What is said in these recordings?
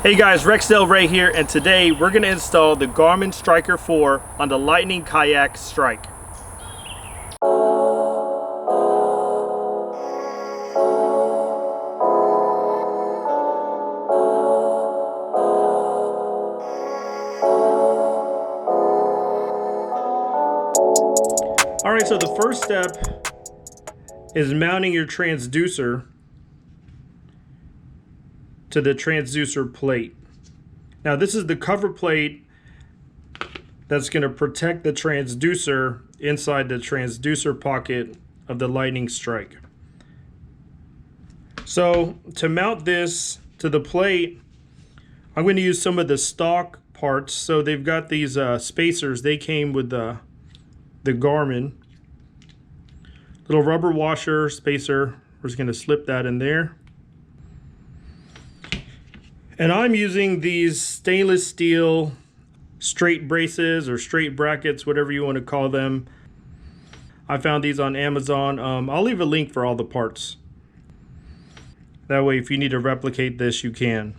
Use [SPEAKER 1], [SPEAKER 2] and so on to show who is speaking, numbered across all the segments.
[SPEAKER 1] Hey guys, Rexdale Ray here, and today we're going to install the Garmin Striker 4 on the Lightning Kayaks Strike. Alright, so the first step is mounting your transducer to the transducer plate. Now this is the cover plate that's going to protect the transducer inside the transducer pocket of the Lightning Strike. So to mount this to the plate, I'm going to use some of the stock parts. So they've got these spacers. They came with the Garmin. Little rubber washer spacer. We're just going to slip that in there. And I'm using these stainless steel straight braces or straight brackets, whatever you want to call them. I found these on Amazon. I'll leave a link for all the parts. That way, if you need to replicate this, you can.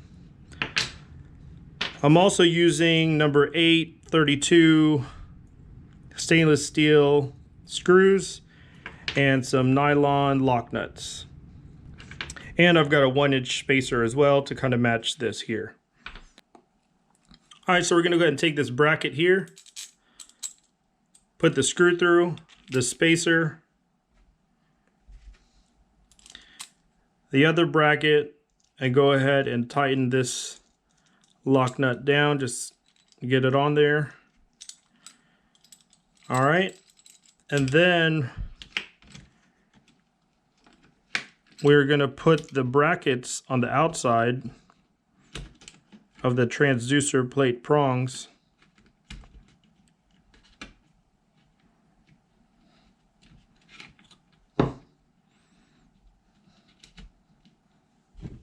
[SPEAKER 1] I'm also using number 832 stainless steel screws and some nylon lock nuts. And I've got a 1-inch spacer as well to kind of match this here. All right, so we're gonna go ahead and take this bracket here, put the screw through, the spacer, the other bracket, and go ahead and tighten this lock nut down, just get it on there. All right, and then we're going to put the brackets on the outside of the transducer plate prongs. We'll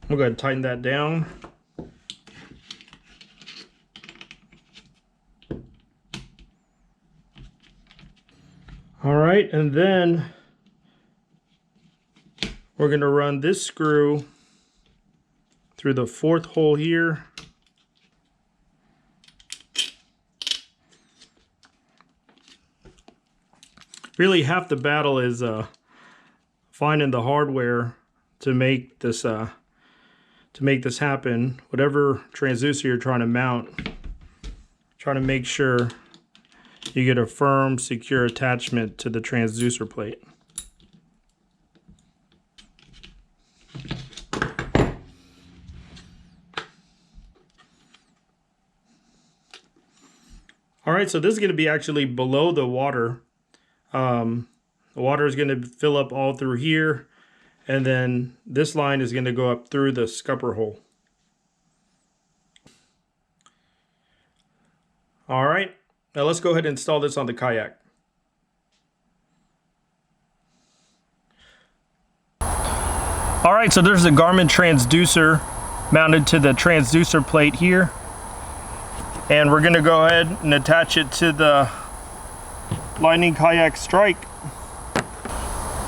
[SPEAKER 1] go ahead and tighten that down. All right, and then we're going to run this screw through the 4th hole here. Really, half the battle is finding the hardware to make this happen. Whatever transducer you're trying to mount, try to make sure you get a firm, secure attachment to the transducer plate. All right, so this is going to be actually below the water. The water is going to fill up all through here, and then this line is going to go up through the scupper hole. All right, now let's go ahead and install this on the kayak. All right, so there's the Garmin transducer mounted to the transducer plate here. And we're gonna go ahead and attach it to the Lightning Kayaks Strike.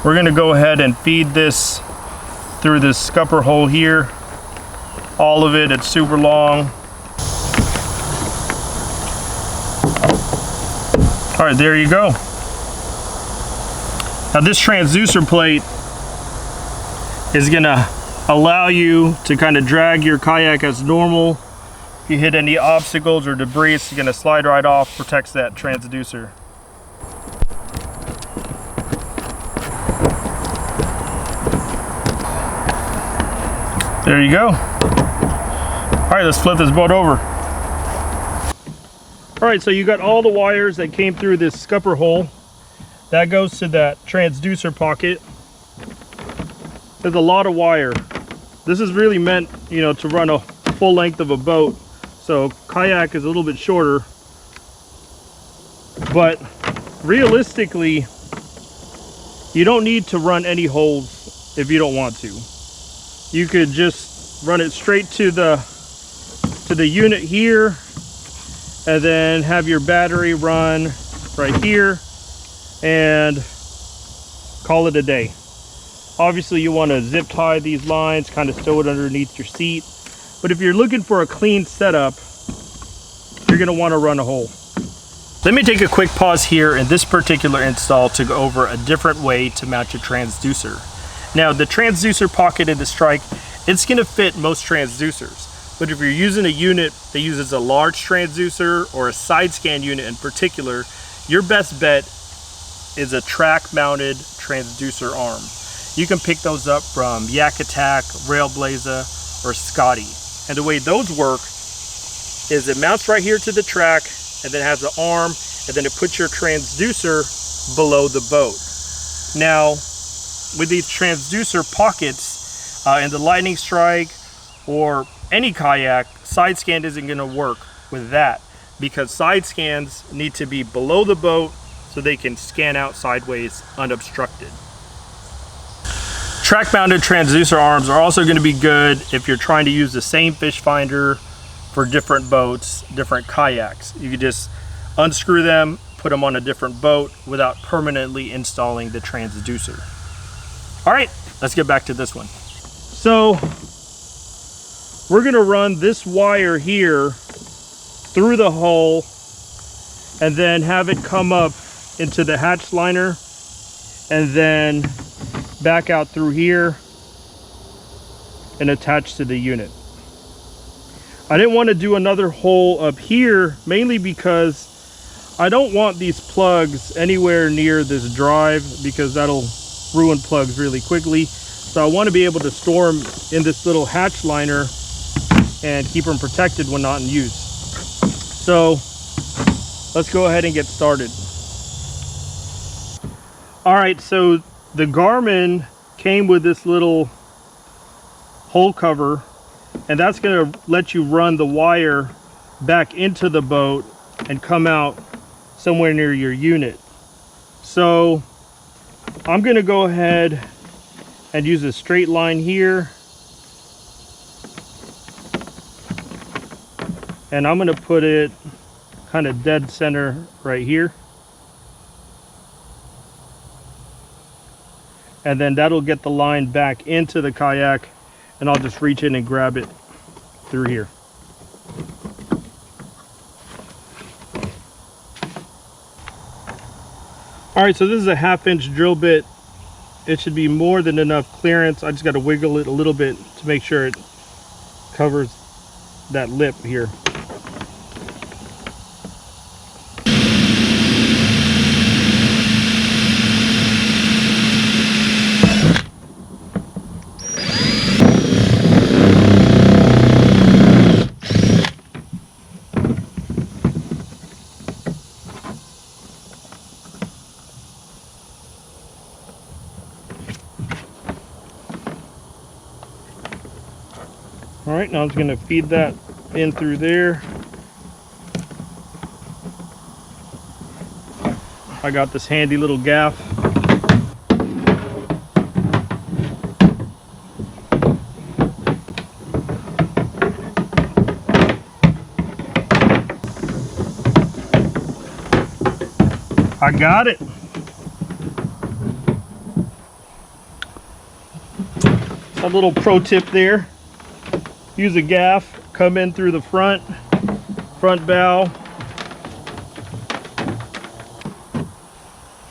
[SPEAKER 1] We're gonna go ahead and feed this through this scupper hole here. All of it, it's super long. All right, there you go. Now this transducer plate is gonna allow you to kind of drag your kayak as normal. If you hit any obstacles or debris, it's going to slide right off, protects that transducer. There you go. All right, let's flip this boat over. All right, so you got all the wires that came through this scupper hole. That goes to that transducer pocket. There's a lot of wire. This is really meant, you know, to run a full length of a boat. So kayak is a little bit shorter, but realistically, you don't need to run any holes if you don't want to. You could just run it straight to the unit here, and then have your battery run right here, and call it a day. Obviously, you want to zip tie these lines, kind of stow it underneath your seat. But if you're looking for a clean setup, you're gonna wanna run a hole. Let me take a quick pause here in this particular install to go over a different way to mount your transducer. Now, the transducer pocket in the Strike, it's gonna fit most transducers. But if you're using a unit that uses a large transducer or a side scan unit in particular, your best bet is a track mounted transducer arm. You can pick those up from Yak Attack, Railblaza, or Scotty. And the way those work is it mounts right here to the track, and then has an arm, and then it puts your transducer below the boat. Now, with these transducer pockets in the Lightning Strike or any kayak, side scan isn't going to work with that, because side scans need to be below the boat so they can scan out sideways unobstructed. Track mounted transducer arms are also going to be good if you're trying to use the same fish finder for different boats, different kayaks. You can just unscrew them, put them on a different boat without permanently installing the transducer. All right, let's get back to this one. So we're gonna run this wire here through the hull and then have it come up into the hatch liner and then back out through here and attach to the unit. I didn't want to do another hole up here, mainly because I don't want these plugs anywhere near this drive, because that'll ruin plugs really quickly. So I want to be able to store them in this little hatch liner and keep them protected when not in use. So let's go ahead and get started. All right, so the Garmin came with this little hole cover, and that's going to let you run the wire back into the boat and come out somewhere near your unit. So I'm going to go ahead and use a straight line here, and I'm going to put it kind of dead center right here, and then that'll get the line back into the kayak, and I'll just reach in and grab it through here. All right, so this is a 1/2-inch drill bit. It should be more than enough clearance. I just got to wiggle it a little bit to make sure it covers that lip here. All right, now I'm just going to feed that in through there. I got this handy little gaff. I got it. A little pro tip there. Use a gaff, come in through the front bow.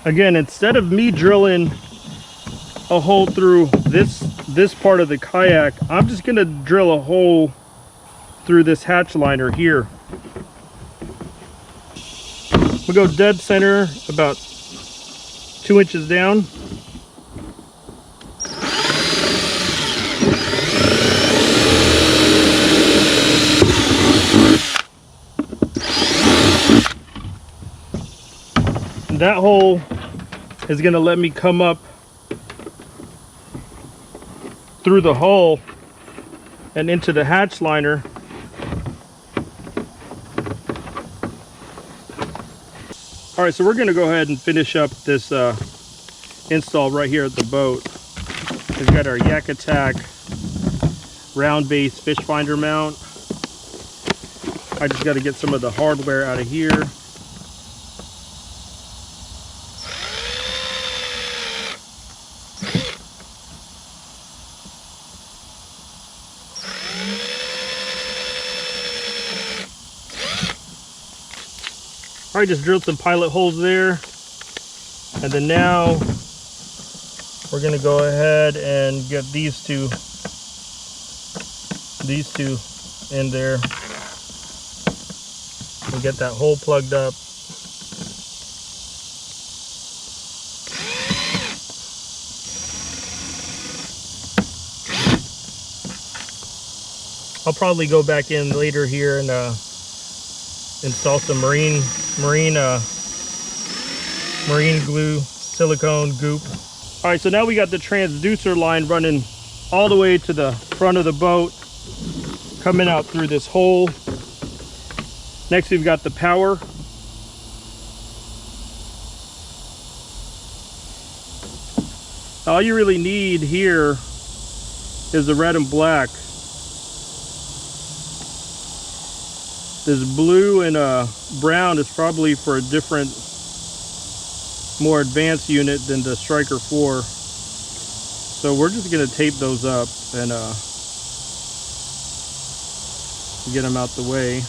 [SPEAKER 1] Again, instead of me drilling a hole through this part of the kayak, I'm just gonna drill a hole through this hatch liner here. We go dead center, about 2 inches down. That hole is going to let me come up through the hull and into the hatch liner. All right, so we're going to go ahead and finish up this install right here at the boat. We've got our Yak Attack round base fish finder mount. I just got to get some of the hardware out of here. Alright, just drilled some pilot holes there. And then now we're going to go ahead and get these two in there and get that hole plugged up. I'll probably go back in later here and install some marine glue, silicone goop. All right, so now we got the transducer line running all the way to the front of the boat, coming out through this hole. Next, we've got the power. All you really need here is the red and black. This blue and brown is probably for a different, more advanced unit than the Striker 4. So we're just going to tape those up and get them out the way.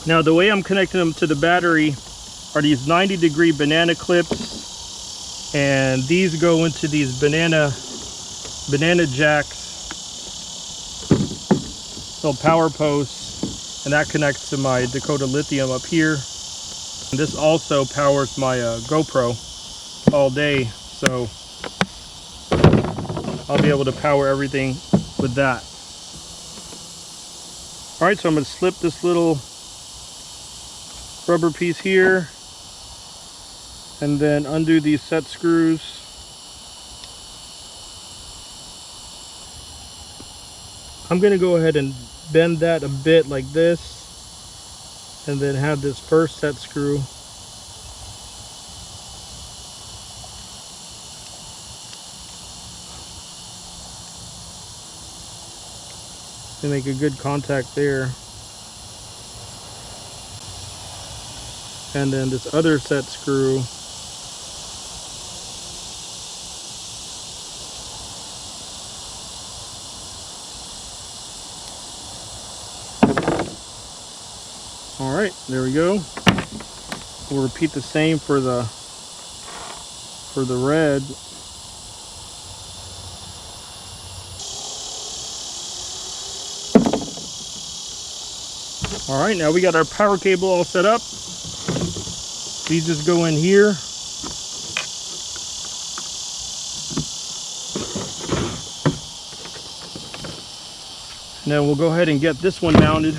[SPEAKER 1] Now the way I'm connecting them to the battery are these 90-degree banana clips, and these go into these banana jacks, little power posts, and that connects to my Dakota Lithium up here. And this also powers my GoPro all day, so I'll be able to power everything with that. All right, so I'm going to slip this little rubber piece here and then undo these set screws. I'm going to go ahead and bend that a bit like this and then have this first set screw to make a good contact there. And then this other set screw all right, there we go. We'll repeat the same for the red. All right, now we got our power cable all set up. These just go in here. Now we'll go ahead and get this one mounted.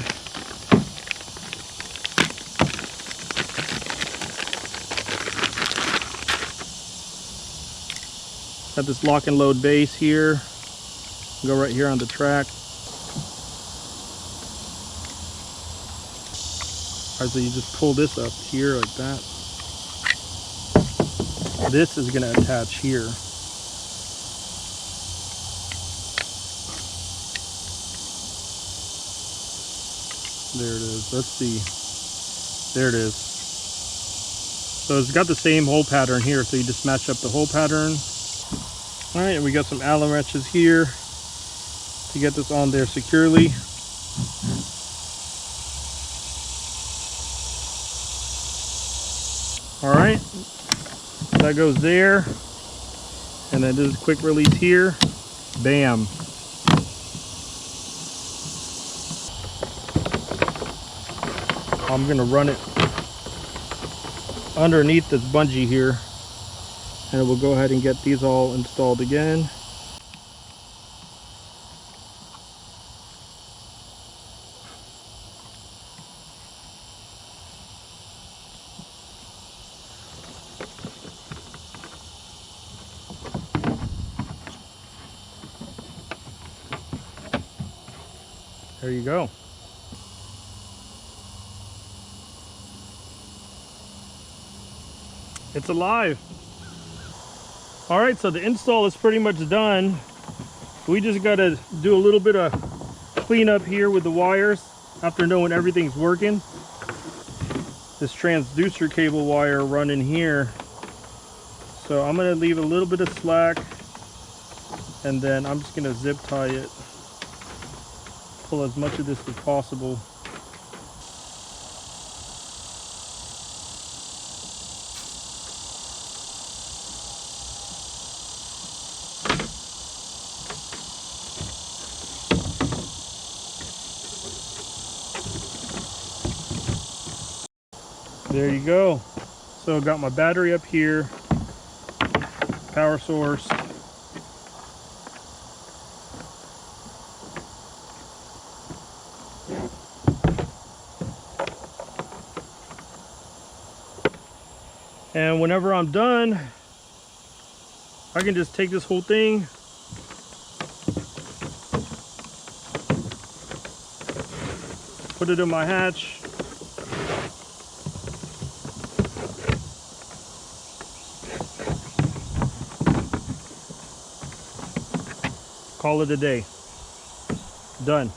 [SPEAKER 1] Got this lock and load base here. Go right here on the track. Alright, so you just pull this up here like that. This is going to attach here. There it is. Let's see. There it is. So it's got the same hole pattern here, so you just match up the hole pattern. Alright, and we got some Allen wrenches here to get this on there securely. Alright, that goes there, and then this quick release here, bam. I'm going to run it underneath this bungee here, and we'll go ahead and get these all installed again. There you go. It's alive. All right, so the install is pretty much done. We just got to do a little bit of cleanup here with the wires after knowing everything's working. This transducer cable wire running here. So I'm going to leave a little bit of slack and then I'm just gonna zip tie it, pull as much of this as possible. There you go. So I got my battery up here, power source. And whenever I'm done, I can just take this whole thing, put it in my hatch, call it a day. Done.